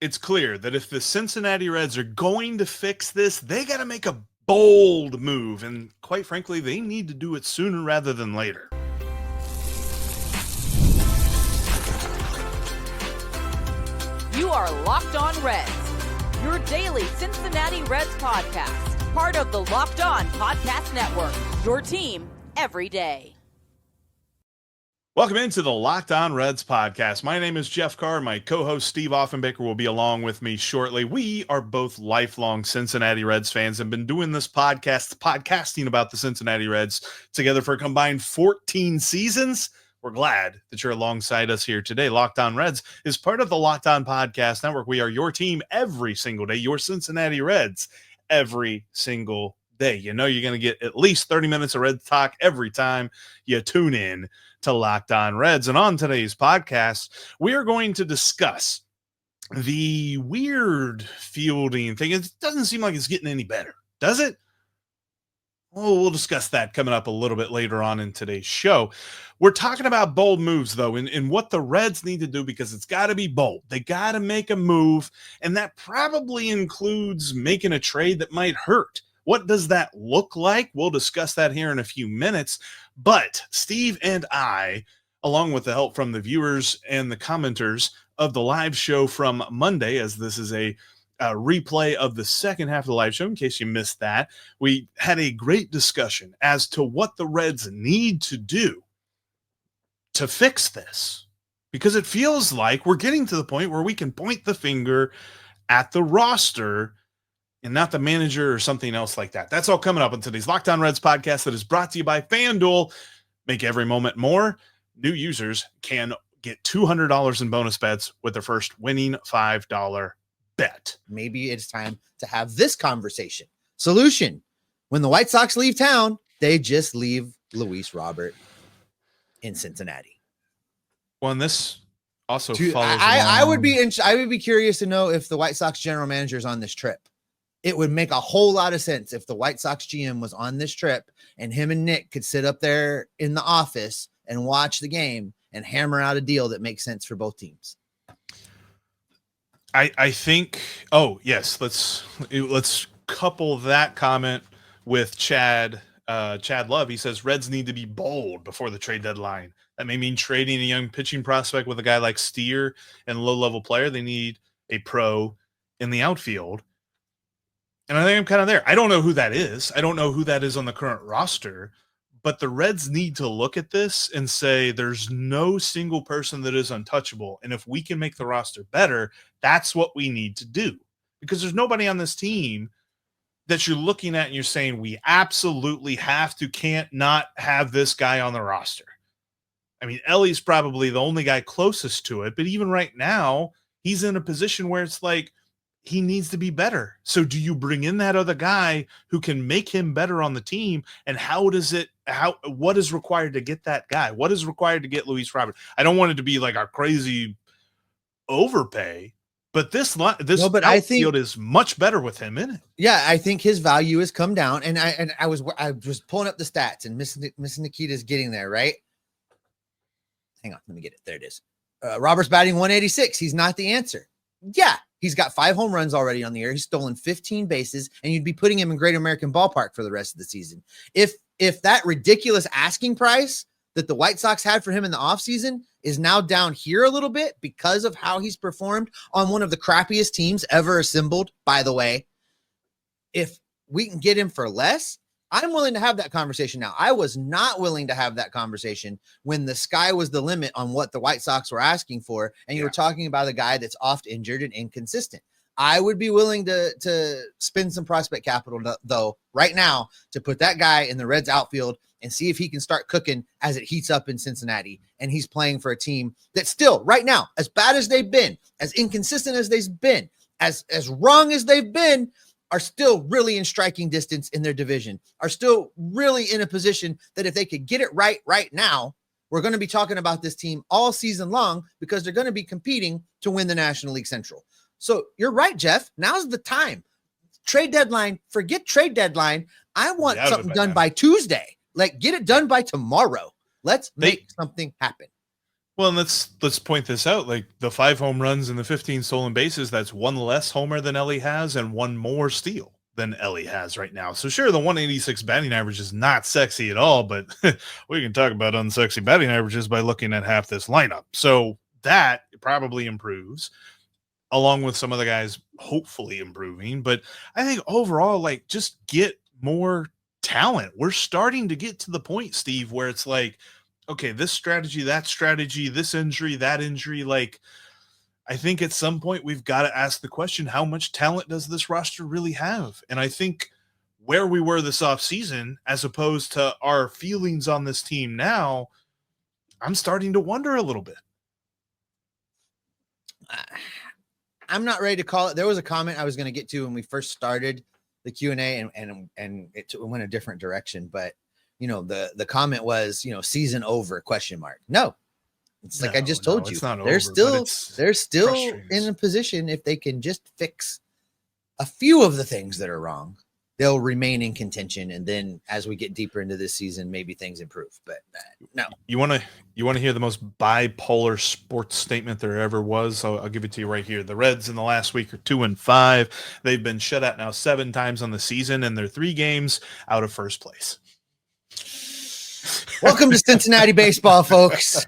it's clear that if the Cincinnati Reds are going to fix this, they got to make a bold move. And quite frankly, they need to do it sooner rather than later. You are Locked On Reds, your daily Cincinnati Reds podcast, part of the Locked On Podcast Network, your team every day. Welcome into the Locked On Reds podcast. My name is Jeff Carr. My co-host Steve Offenbaker will be along with me shortly. We are both lifelong Cincinnati Reds fans and been doing this podcasting about the Cincinnati Reds together for a combined 14 seasons. We're glad that you're alongside us here today. Locked On Reds is part of the Locked On Podcast Network. We are your team every single day, your Cincinnati Reds every single day. You know you're going to get at least 30 minutes of Red talk every time you tune in to Locked On Reds. And on today's podcast, we are going to discuss the weird fielding thing. It doesn't seem like it's getting any better, does it? Well, we'll discuss that coming up a little bit later on in today's show. We're talking about bold moves, though, and what the Reds need to do, because it's got to be bold. They got to make a move, and that probably includes making a trade that might hurt. What does that look like? We'll discuss that here in a few minutes. But Steve and I, along with the help from the viewers and the commenters of the live show from Monday, as this is a replay of the second half of the live show, in case you missed that, we had a great discussion as to what the Reds need to do to fix this. Because it feels like we're getting to the point where we can point the finger at the roster and not the manager or something else like that. That's all coming up on today's Locked On Reds podcast that is brought to you by FanDuel. Make every moment more. New users can get $200 in bonus bets with their first winning $5 bet. Maybe it's time to have this conversation. Solution: when the White Sox leave town, they just leave Luis Robert in Cincinnati. Well, and this also follows I would be curious to know if the White Sox general manager is on this trip. It would make a whole lot of sense if the White Sox GM was on this trip and him and Nick could sit up there in the office and watch the game and hammer out a deal that makes sense for both teams. I think, oh yes, let's couple that comment with Chad Love. He says Reds need to be bold before the trade deadline. That may mean trading a young pitching prospect with a guy like Steer and low-level player. They need a pro in the outfield. And I think I'm kind of there. I don't know who that is. I don't know who that is on the current roster, but the Reds need to look at this and say there's no single person that is untouchable. And if we can make the roster better, that's what we need to do. Because there's nobody on this team that you're looking at and you're saying we absolutely can't not have this guy on the roster. I mean, Elly's probably the only guy closest to it, but even right now, he's in a position where it's like, he needs to be better. So do you bring in that other guy who can make him better on the team? And what is required to get that guy? What is required to get Luis Robert? I don't want it to be like a crazy overpay, but I think is much better with him in it. Yeah, I think his value has come down. And I was pulling up the stats, and Miss Nikita's getting there, right? Hang on, let me get it. There it is. Robert's batting 186. He's not the answer. Yeah, he's got 5 home runs already on the year. He's stolen 15 bases, and you'd be putting him in Great American Ballpark for the rest of the season. If that ridiculous asking price that the White Sox had for him in the offseason is now down here a little bit because of how he's performed on one of the crappiest teams ever assembled, by the way, if we can get him for less, I'm willing to have that conversation now. I was not willing to have that conversation when the sky was the limit on what the White Sox were asking for, and you were talking about a guy that's oft injured and inconsistent. I would be willing to spend some prospect capital, though, right now to put that guy in the Reds outfield and see if he can start cooking as it heats up in Cincinnati. And he's playing for a team that still, right now, as bad as they've been, as inconsistent as they've been, as wrong as they've been, are still really in striking distance in their division, are still really in a position that if they could get it right now, we're going to be talking about this team all season long because they're going to be competing to win the National League Central. So you're right, Jeff. Now's the time. Trade deadline, forget trade deadline. I want something done by Tuesday. Like, get it done by tomorrow. Let's make something happen. Well, and let's point this out. Like the 5 home runs and the 15 stolen bases, that's one less homer than Elly has and one more steal than Elly has right now. So sure, the 186 batting average is not sexy at all, but we can talk about unsexy batting averages by looking at half this lineup. So that probably improves, along with some of the guys hopefully improving. But I think overall, like, just get more talent. We're starting to get to the point, Steve, where it's like, okay, this strategy, that strategy, this injury, that injury. Like, I think at some point we've got to ask the question, how much talent does this roster really have? And I think where we were this offseason, as opposed to our feelings on this team now, I'm starting to wonder a little bit. I'm not ready to call it. There was a comment I was going to get to when we first started the Q&A, and it went a different direction. But, you know, the comment was, you know, season over, ? No, it's like I just told you, they're still in a position, if they can just fix a few of the things that are wrong, they'll remain in contention. And then as we get deeper into this season, maybe things improve. But no. You want to hear the most bipolar sports statement there ever was? I'll give it to you right here. The Reds in the last week are 2-5. They've been shut out now 7 times on the season, and they're 3 games out of first place. Welcome to Cincinnati baseball, folks.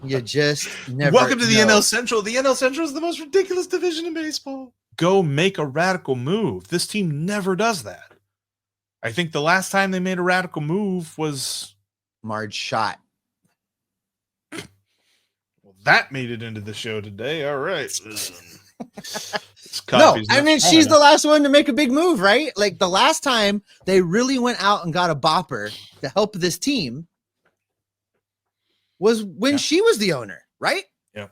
You just never Welcome to the know. NL Central. The NL Central is the most ridiculous division in baseball. Go make a radical move. This team never does that. I think the last time they made a radical move was Marge shot. Well, that made it into the show today. All right. No, I mean, she's the last one to make a big move, right? Like the last time they really went out and got a bopper to help this team was when she was the owner, right? Yeah.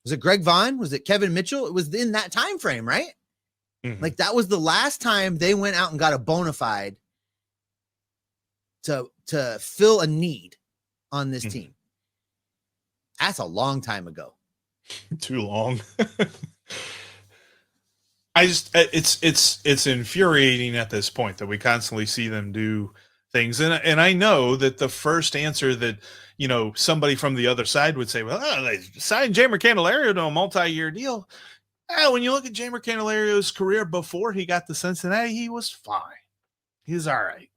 Was it Greg Vaughn? Was it Kevin Mitchell? It was in that time frame, right? Mm-hmm. Like that was the last time they went out and got a bona fide to fill a need on this team. That's a long time ago. Too long. It's infuriating at this point that we constantly see them do things. And I know that the first answer that, you know, somebody from the other side would say, well, they signed Jeimer Candelario to a multi-year deal. When you look at Jeimer Candelario's career before he got to Cincinnati, he was fine. He's all right.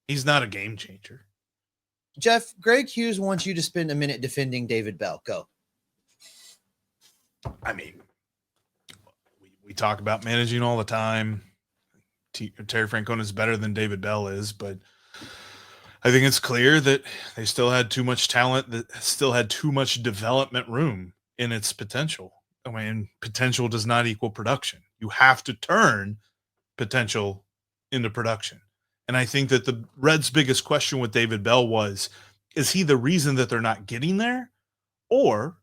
He's not a game changer. Jeff, Greg Hughes wants you to spend a minute defending David Bell. Go. I mean, we talk about managing all the time. Terry Francona is better than David Bell is, but I think it's clear that they still had too much talent, that still had too much development room in its potential. I mean, potential does not equal production. You have to turn potential into production. And I think that the Reds' biggest question with David Bell was, is he the reason that they're not getting there? Or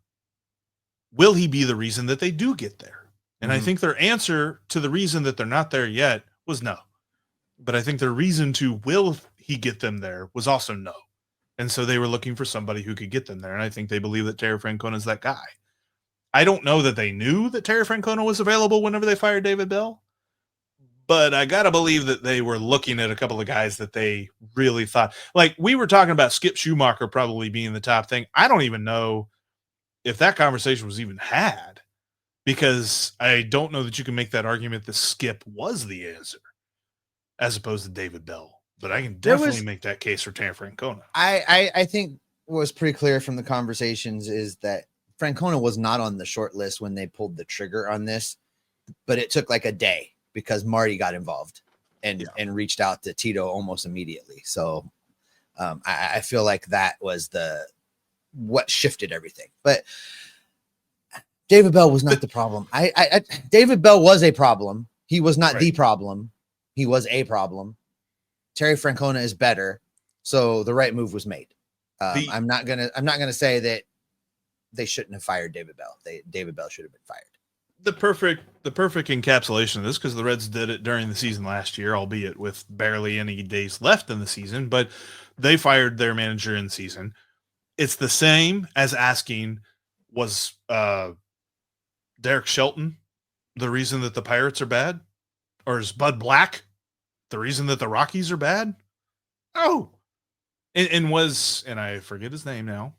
will he be the reason that they do get there? And I think their answer to the reason that they're not there yet was no. But I think their reason to will he get them there was also no. And so they were looking for somebody who could get them there. And I think they believe that Terry Francona is that guy. I don't know that they knew that Terry Francona was available whenever they fired David Bell, but I got to believe that they were looking at a couple of guys that they really thought, like we were talking about Skip Schumacher probably being the top thing. I don't even know if that conversation was even had, because I don't know that you can make that argument that Skip was the answer as opposed to David Bell, but I can definitely make that case for Terry Francona. I think what was pretty clear from the conversations is that Francona was not on the short list when they pulled the trigger on this, but it took like a day because Marty got involved and reached out to Tito almost immediately. So I feel like that was what shifted everything. But David Bell was not the problem. David Bell was a problem. He was not the problem. He was a problem. Terry Francona is better. So the right move was made. I'm not gonna say that they shouldn't have fired David Bell. David Bell should have been fired. The perfect encapsulation of this, because the Reds did it during the season last year, albeit with barely any days left in the season, but they fired their manager in season. It's the same as asking, was Derek Shelton the reason that the Pirates are bad? Or is Bud Black the reason that the Rockies are bad? Oh, and I forget his name now.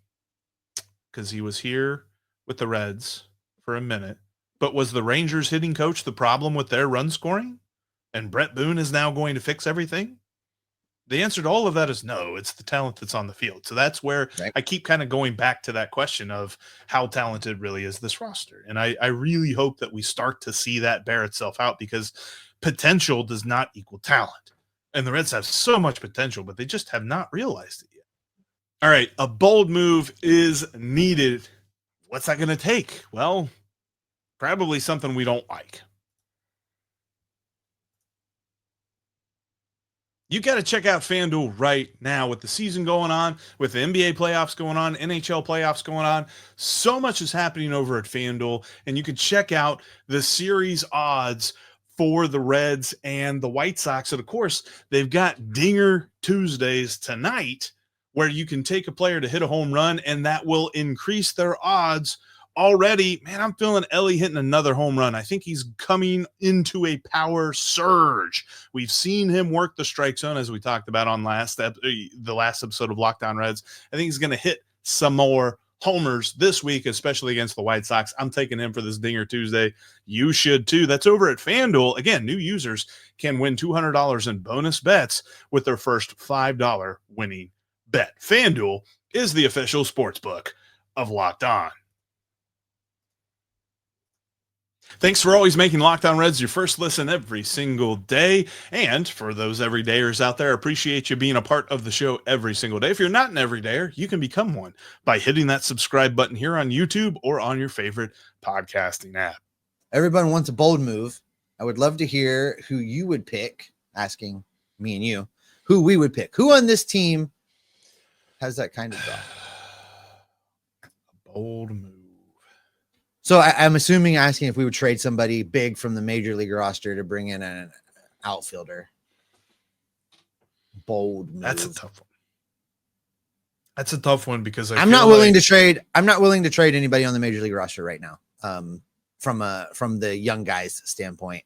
because he was here with the Reds for a minute. But was the Rangers hitting coach the problem with their run scoring? And Brett Boone is now going to fix everything? The answer to all of that is no. It's the talent that's on the field. So that's where I keep kind of going back to that question of how talented really is this roster. And I really hope that we start to see that bear itself out, because potential does not equal talent. And the Reds have so much potential, but they just have not realized it yet. All right, a bold move is needed. What's that going to take? Well, probably something we don't like. You got to check out FanDuel right now with the season going on, with the NBA playoffs going on, NHL playoffs going on. So much is happening over at FanDuel, and you can check out the series odds for the Reds and the White Sox. And of course, they've got Dinger Tuesdays tonight, where you can take a player to hit a home run, and that will increase their odds. Already, man, I'm feeling Elly hitting another home run. I think he's coming into a power surge. We've seen him work the strike zone, as we talked about on the last episode of Locked On Reds. I think he's going to hit some more homers this week, especially against the White Sox. I'm taking him for this Dinger Tuesday. You should too. That's over at FanDuel. Again, new users can win $200 in bonus bets with their first $5 winning bet. FanDuel is the official sports book of Locked On. Thanks for always making Locked On Reds your first listen every single day. And for those everydayers out there, appreciate you being a part of the show every single day. If you're not an everydayer, you can become one by hitting that subscribe button here on YouTube or on your favorite podcasting app. Everyone wants a bold move. I would love to hear who you would pick, asking me and you, who we would pick. Who on this team has that kind of draw? A bold move. So I'm assuming asking if we would trade somebody big from the major league roster to bring in an outfielder. Bold move. That's a tough one. That's a tough one because I'm not willing to trade. I'm not willing to trade anybody on the major league roster right now. From the young guys standpoint,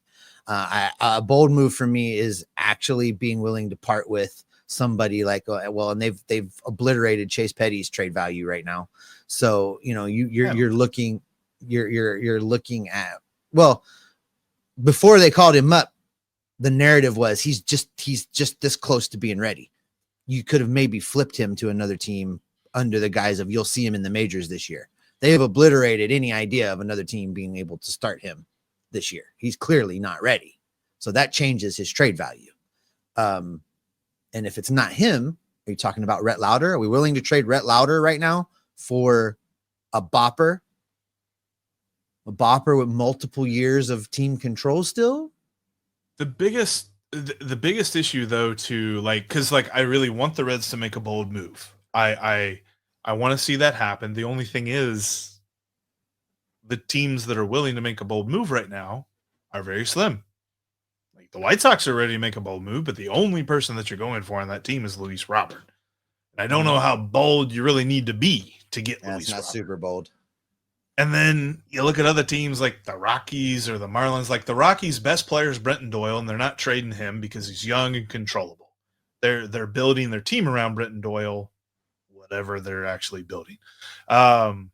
a bold move for me is actually being willing to part with somebody like and they've obliterated Chase Petty's trade value right now. So you're looking. You're looking at, well, before they called him up, the narrative was he's just this close to being ready. You could have maybe flipped him to another team under the guise of you'll see him in the majors this year. They have obliterated any idea of another team being able to start him this year. He's clearly not ready. So that changes his trade value. And if it's not him, are you talking about Rhett Lauder? Are we willing to trade Rhett Lauder right now for a bopper? A bopper with multiple years of team control still? The biggest issue though, because I really want the Reds to make a bold move. I want to see that happen. The only thing is the teams that are willing to make a bold move right now are very slim. Like the White Sox are ready to make a bold move, but the only person that you're going for on that team is Luis Robert. And I don't know how bold you really need to be to get Luis Robert. It's not super bold. And then you look at other teams like the Rockies or the Marlins. Like the Rockies' best player is Brenton Doyle, and they're not trading him because he's young and controllable. They're building their team around Brenton Doyle, whatever they're actually building. And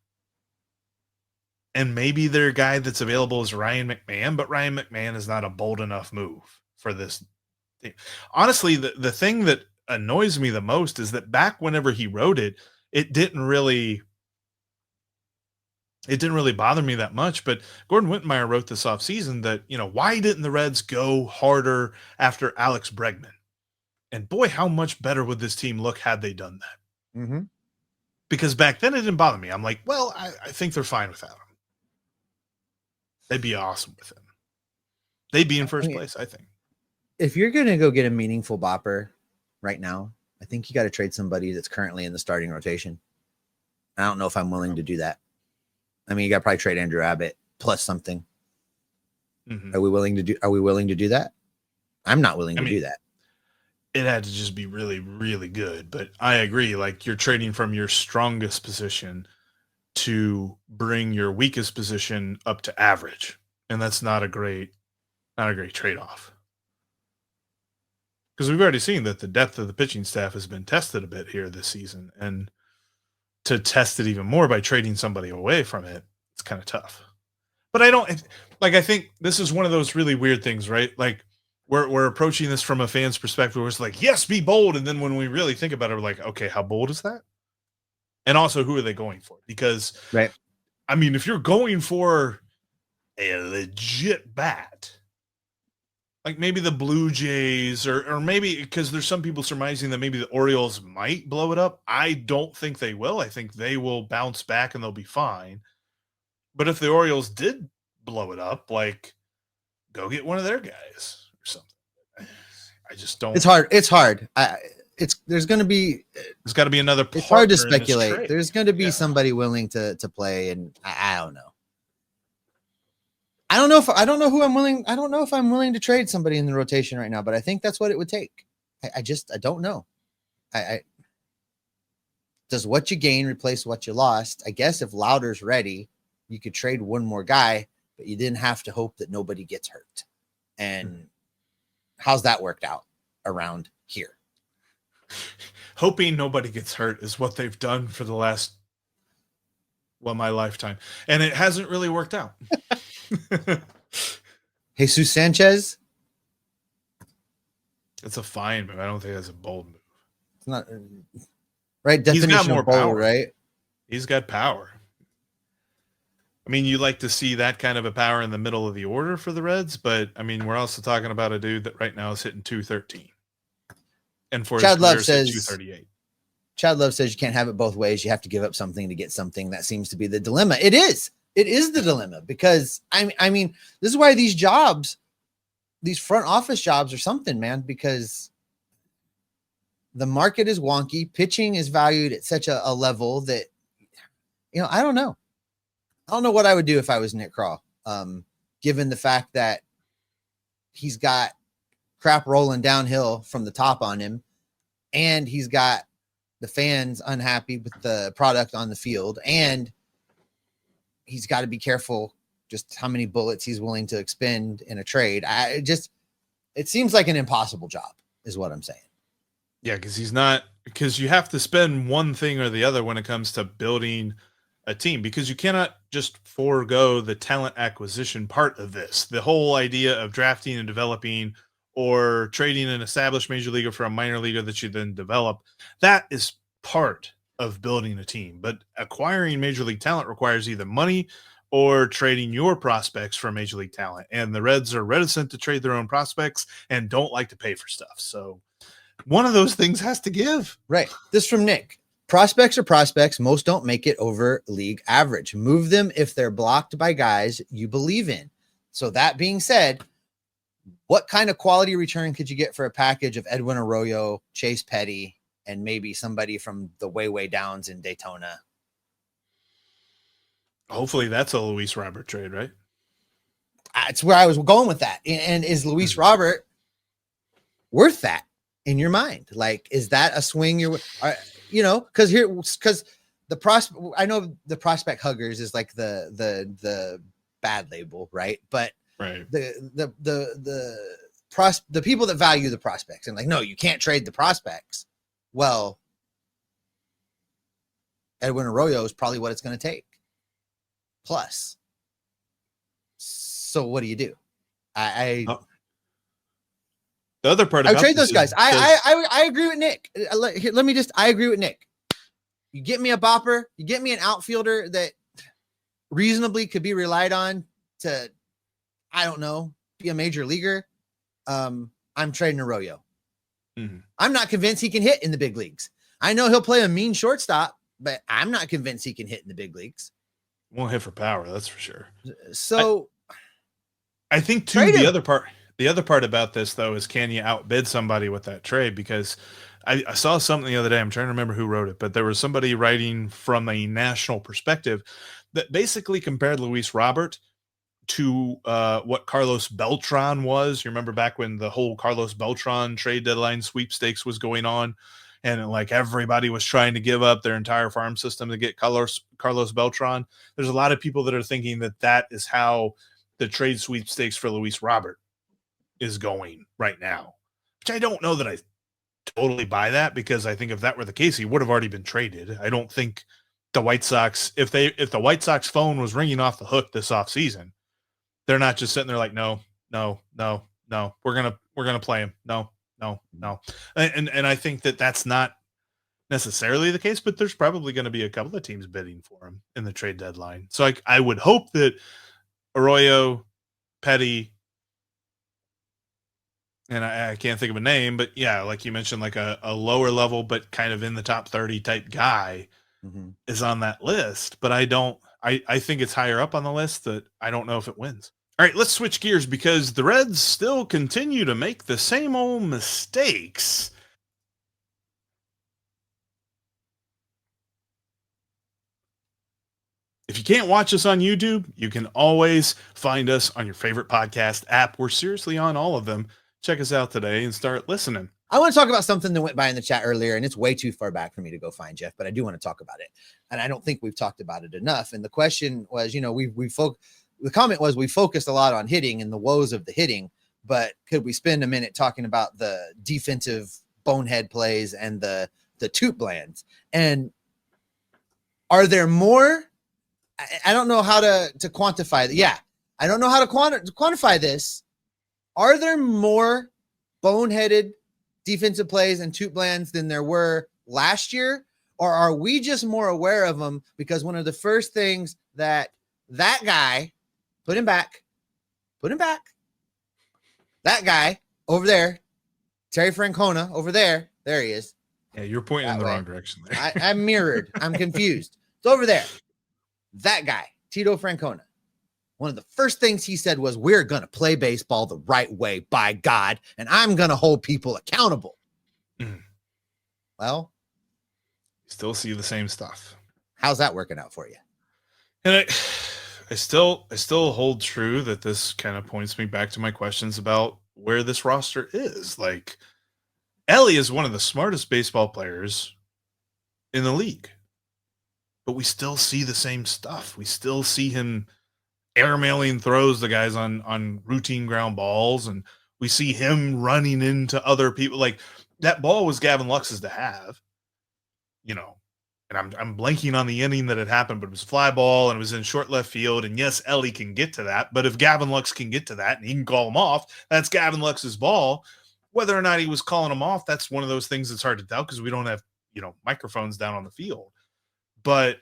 maybe their guy that's available is Ryan McMahon, but Ryan McMahon is not a bold enough move for this team. Honestly, the thing that annoys me the most is that back whenever he wrote it, it didn't really bother me that much. But Gordon Wittenmeyer wrote this offseason that, why didn't the Reds go harder after Alex Bregman? And boy, how much better would this team look had they done that? Mm-hmm. Because back then it didn't bother me. I'm like, well, I think they're fine without him. They'd be awesome with him. They'd be in first place, I think. If you're going to go get a meaningful bopper right now, I think you got to trade somebody that's currently in the starting rotation. I don't know if I'm willing to do that. I mean, you got to probably trade Andrew Abbott plus something. Mm-hmm. Are we willing to do that? I'm not willing to do that. It had to just be really, really good. But I agree. Like, you're trading from your strongest position to bring your weakest position up to average. And that's not a great trade-off. Because we've already seen that the depth of the pitching staff has been tested a bit here this season. And to test it even more by trading somebody away from it, it's kind of tough. But I think this is one of those really weird things, right? Like we're approaching this from a fan's perspective where it's like, yes, be bold. And then when we really think about it, we're like, okay, how bold is that? And also, who are they going for? Because, right. I mean, if you're going for a legit bat, like maybe the Blue Jays or maybe because there's some people surmising that maybe the Orioles might blow it up. I don't think they will. I think they will bounce back and they'll be fine. But if the Orioles did blow it up, like go get one of their guys or something. I just don't. It's hard. There's going to be. There's got to be another. It's hard to speculate. There's going to be somebody willing to play, and I don't know. I don't know who I'm willing. I don't know if I'm willing to trade somebody in the rotation right now, but I think that's what it would take. I don't know. Does what you gain replace what you lost? I guess if Lauder's ready, you could trade one more guy, but you didn't have to hope that nobody gets hurt. And how's that worked out around here? Hoping nobody gets hurt is what they've done for the last, my lifetime. And it hasn't really worked out. Jesus Sanchez. It's a fine move. I don't think that's a bold move. It's not right. Definition He's got more of bold, power, right? He's got power. I mean, you like to see that kind of a power in the middle of the order for the Reds, but I mean, we're also talking about a dude that right now is hitting 213. And for Chad Love says 238. Chad Love says you can't have it both ways. You have to give up something to get something. That seems to be the dilemma. It is the dilemma because I mean, this is why these jobs, these front office jobs are something, man, because the market is wonky. Pitching is valued at such a level that, I don't know. I don't know what I would do if I was Nick Krall, given the fact that he's got crap rolling downhill from the top on him, and he's got the fans unhappy with the product on the field, and he's got to be careful just how many bullets he's willing to expend in a trade. It seems like an impossible job is what I'm saying. Yeah, because you have to spend one thing or the other when it comes to building a team, because you cannot just forego the talent acquisition part of this. The whole idea of drafting and developing or trading an established major leaguer for a minor leaguer that you then develop, that is part of building a team. But acquiring major league talent requires either money or trading your prospects for major league talent. And the Reds are reticent to trade their own prospects and don't like to pay for stuff. So one of those things has to give. Right. This from Nick. Prospects are prospects. Most don't make it over league average. Move them if they're blocked by guys you believe in. So that being said, what kind of quality return could you get for a package of Edwin Arroyo, Chase Petty, and maybe somebody from the way downs in Daytona? Hopefully that's a Luis Robert trade, right? That's where I was going with that. And is Luis Robert worth that in your mind? Like, is that a swing because the prospect, I know the prospect huggers is like the bad label, right? But right. The people that value the prospects and like, no, you can't trade the prospects. Well, Edwin Arroyo is probably what it's going to take. Plus, so what do you do? The other part, I would trade those guys. I agree with Nick. I agree with Nick. You get me a bopper, you get me an outfielder that reasonably could be relied on to, I don't know, be a major leaguer. I'm trading Arroyo. Mm-hmm. I'm not convinced he can hit in the big leagues. I know he'll play a mean shortstop, but I'm not convinced he can hit in the big leagues. Won't hit for power, that's for sure. So I think too, the other part about this though is, can you outbid somebody with that trade? Because I saw something the other day. I'm trying to remember who wrote it, but there was somebody writing from a national perspective that basically compared Luis Robert to what Carlos Beltran was. You remember back when the whole Carlos Beltran trade deadline sweepstakes was going on, and like everybody was trying to give up their entire farm system to get Carlos Beltran. There's a lot of people that are thinking that that is how the trade sweepstakes for Luis Robert is going right now, which I don't know that I totally buy that, because I think if that were the case, he would have already been traded. I don't think the White Sox, if the White Sox phone was ringing off the hook this offseason, they're not just sitting there like, no, we're gonna play him. No. And I think that's not necessarily the case, but there's probably going to be a couple of teams bidding for him in the trade deadline. So I would hope that Arroyo, Petty, and I can't think of a name, but yeah, like you mentioned, like a lower level, but kind of in the top 30 type guy is on that list. But I think it's higher up on the list that I don't know if it wins. All right, let's switch gears because the Reds still continue to make the same old mistakes. If you can't watch us on YouTube, you can always find us on your favorite podcast app. We're seriously on all of them. Check us out today and start listening. I want to talk about something that went by in the chat earlier, and it's way too far back for me to go find, Jeff, but I do want to talk about it. And I don't think we've talked about it enough. And the question was, the comment was we focused a lot on hitting and the woes of the hitting, but could we spend a minute talking about the defensive bonehead plays and the toot blands? And are there more? I don't know how to quantify that. Yeah, I don't know how to quantify this. Are there more boneheaded defensive plays and toot blands than there were last year? Or are we just more aware of them because one of the first things that guy, put him back, that guy over there, Terry Francona over there he is. Yeah, you're pointing in the wrong direction there. I'm mirrored. I'm confused. It's over there. That guy, Tito Francona, one of the first things he said was, we're going to play baseball the right way, by God, and I'm going to hold people accountable. Well, still see the same stuff. How's that working out for you? And I still hold true that this kind of points me back to my questions about where this roster is. Like, Elly is one of the smartest baseball players in the league, but we still see the same stuff. We still see him airmailing throws the guys on routine ground balls, and we see him running into other people. Like, that ball was Gavin Lux's to have, and I'm blanking on the inning that it happened, but it was a fly ball and it was in short left field. And yes, Elly can get to that, but if Gavin Lux can get to that and he can call him off, that's Gavin Lux's ball. Whether or not he was calling him off, that's one of those things that's hard to tell because we don't have, microphones down on the field. But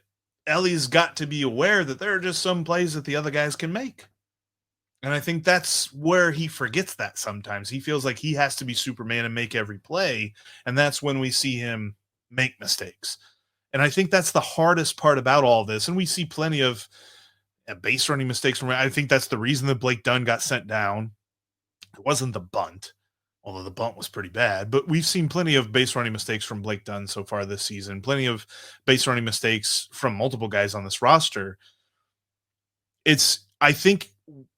Elly's got to be aware that there are just some plays that the other guys can make. And I think that's where he forgets that sometimes. He feels like he has to be Superman and make every play. And that's when we see him make mistakes. And I think that's the hardest part about all this. And we see plenty of base running mistakes from, I think that's the reason that Blake Dunn got sent down. It wasn't the bunt, although the bunt was pretty bad, but we've seen plenty of base running mistakes from Blake Dunn so far this season, plenty of base running mistakes from multiple guys on this roster. I think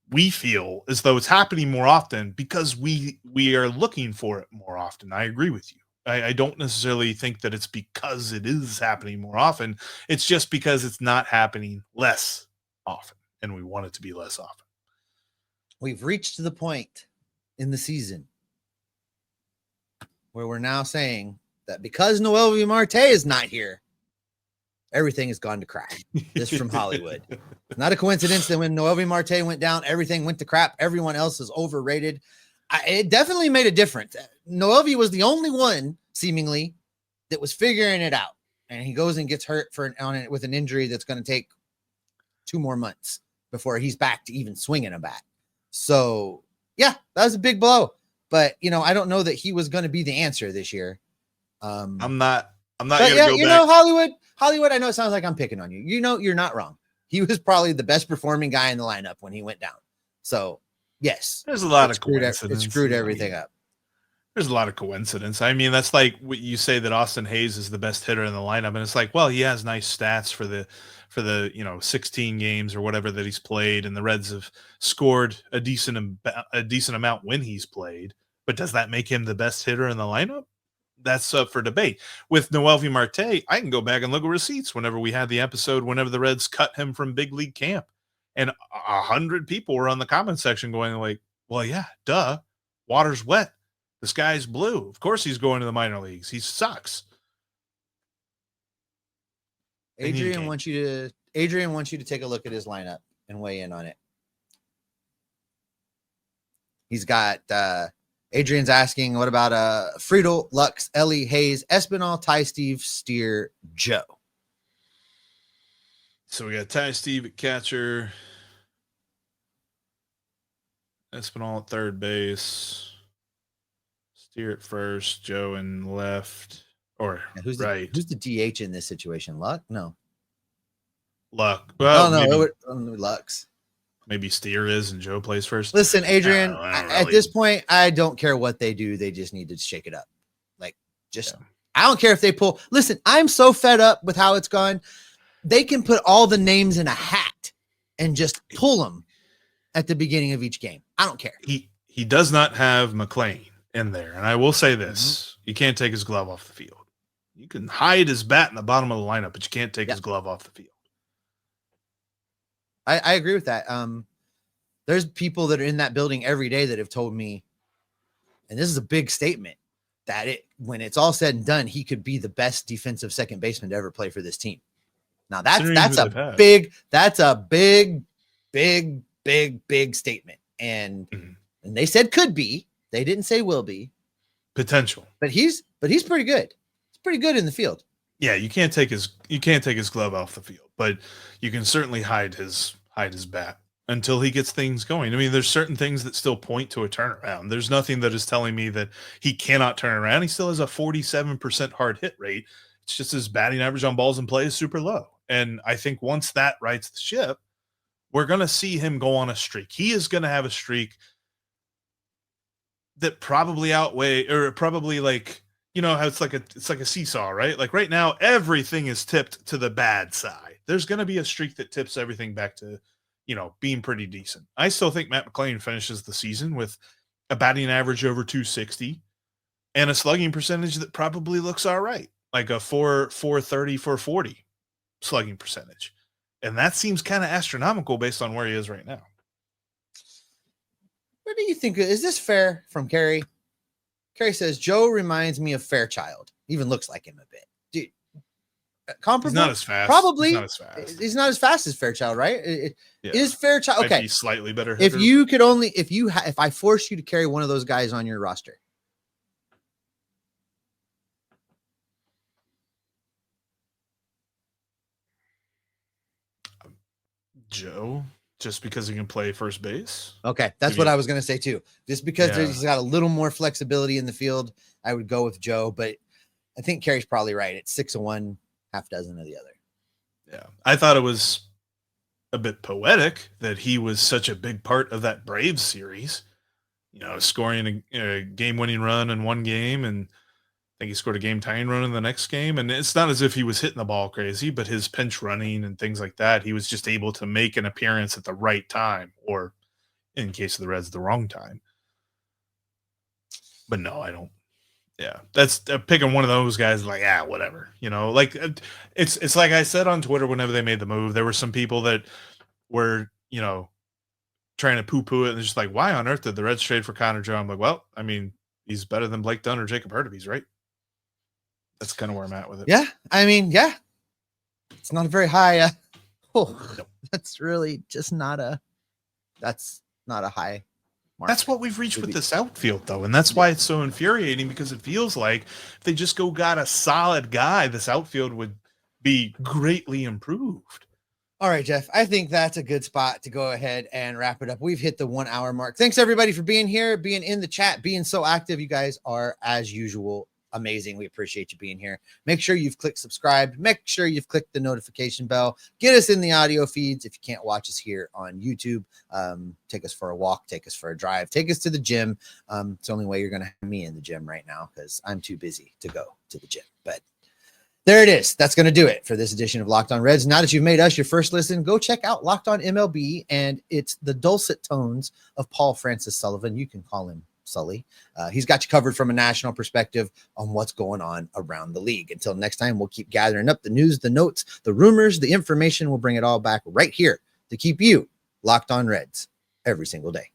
we feel as though it's happening more often because we are looking for it more often. I agree with you. I don't necessarily think that it's because it is happening more often. It's just because it's not happening less often, and we want it to be less often. We've reached the point in the season where we're now saying that because Noelvi Marte is not here, everything has gone to crap. This from Hollywood. It's not a coincidence that when Noelvi Marte went down, everything went to crap. Everyone else is overrated. It definitely made a difference. Noelvi was the only one, seemingly, that was figuring it out. And he goes and gets hurt with an injury that's going to take 2 more months before he's back to even swinging a bat. So, yeah, that was a big blow. But, I don't know that he was going to be the answer this year. I'm not but going to yeah, go back. Hollywood, I know it sounds like I'm picking on you. You're not wrong. He was probably the best performing guy in the lineup when he went down. So, yes. There's a lot of coincidence. It screwed everything up. There's a lot of coincidence. I mean, that's like what you say that Austin Hayes is the best hitter in the lineup. And it's like, well, he has nice stats for the 16 games or whatever that he's played. And the Reds have scored a decent amount when he's played. But does that make him the best hitter in the lineup? That's up for debate. With Noelvi Marte, I can go back and look at receipts whenever we had the episode, whenever the Reds cut him from big league camp. And 100 people were on the comment section going like, well, yeah, duh. Water's wet. The sky's blue. Of course he's going to the minor leagues. He sucks. Adrian wants you to take a look at his lineup and weigh in on it. He's got Adrian's asking, what about Friedel, Lux, Elly, Hayes, Espinal, Ty, Steve, Steer, Joe? So we got Ty, Steve at catcher, Espinal at third base, Steer at first, Joe in left, or who's right. Who's the DH in this situation? Luck? No. Luck. Well, maybe Lux. Maybe Steer is and Joe plays first. Listen, Adrian, at this point, I don't care what they do. They just need to shake it up. Like, I don't care if they pull. Listen, I'm so fed up with how it's gone. They can put all the names in a hat and just pull them at the beginning of each game. I don't care. He does not have McLean in there. And I will say this, you can't take his glove off the field. You can hide his bat in the bottom of the lineup, but you can't take his glove off the field. I agree with that. There's people that are in that building every day that have told me, and this is a big statement, that when it's all said and done, he could be the best defensive second baseman to ever play for this team. Now that's a big statement. And they said could be. They didn't say will be. Potential. But he's pretty good. He's pretty good in the field. Yeah, you can't take his glove off the field, but you can certainly hide his bat until he gets things going. I mean, there's certain things that still point to a turnaround. There's nothing that is telling me that he cannot turn around. He still has a 47% hard hit rate. It's just his batting average on balls in play is super low. And I think once that rights the ship, we're going to see him go on a streak. He is going to have a streak that probably like, you know how it's like a seesaw, right? Like right now, everything is tipped to the bad side. There's going to be a streak that tips everything back to, being pretty decent. I still think Matt McLean finishes the season with a batting average over 260 and a slugging percentage that probably looks all right, like a 430, 440 slugging percentage. And that seems kind of astronomical based on where he is right now. What do you think? Is this fair from Carrie? Carrie says, Joe reminds me of Fairchild. Even looks like him a bit. Dude, comparable? He's not as fast. Probably. He's not as fast. He's not as fast as Fairchild, right? Is Fairchild... Okay. He's slightly better. If you could only... If I force you to carry one of those guys on your roster... Joe... Just because he can play first base. Okay, that's what I was going to say too. Just because he's got a little more flexibility in the field, I would go with Joe. But I think Carrie's probably right. It's 6 of one, half dozen of the other. Yeah, I thought it was a bit poetic that he was such a big part of that Braves series. Scoring a game-winning run in one game, and I think he scored a game-tying run in the next game. And it's not as if he was hitting the ball crazy, but his pinch running and things like that, he was just able to make an appearance at the right time, or in case of the Reds, the wrong time. But no, I don't. Yeah, that's picking one of those guys like, whatever. Like it's like I said on Twitter whenever they made the move, there were some people that were, trying to poo-poo it and just like, why on earth did the Reds trade for Connor Joe? I'm like, well, I mean, he's better than Blake Dunn or Jacob Hurtubise, right? That's kind of where I'm at with it. Yeah, I mean, yeah. It's not a very high. That's really just not a. That's not a high mark. That's what we've reached with this outfield, though, and that's why it's so infuriating, because it feels like if they just got a solid guy, this outfield would be greatly improved. All right, Jeff, I think that's a good spot to go ahead and wrap it up. We've hit the 1 hour mark. Thanks everybody for being here, being in the chat, being so active. You guys are, as usual, amazing. We appreciate you being here. Make sure you've clicked subscribe. Make sure you've clicked the notification bell. Get us in the audio feeds. If you can't watch us here on YouTube, take us for a walk, take us for a drive, take us to the gym. It's the only way you're going to have me in the gym right now, because I'm too busy to go to the gym. But there it is. That's going to do it for this edition of Locked On Reds. Now that you've made us your first listen, go check out Locked On MLB, and it's the dulcet tones of Paul Francis Sullivan. You can call him Sully. He's got you covered from a national perspective on what's going on around the league. Until next time, we'll keep gathering up the news, the notes, the rumors, the information. We'll bring it all back right here to keep you locked on Reds every single day.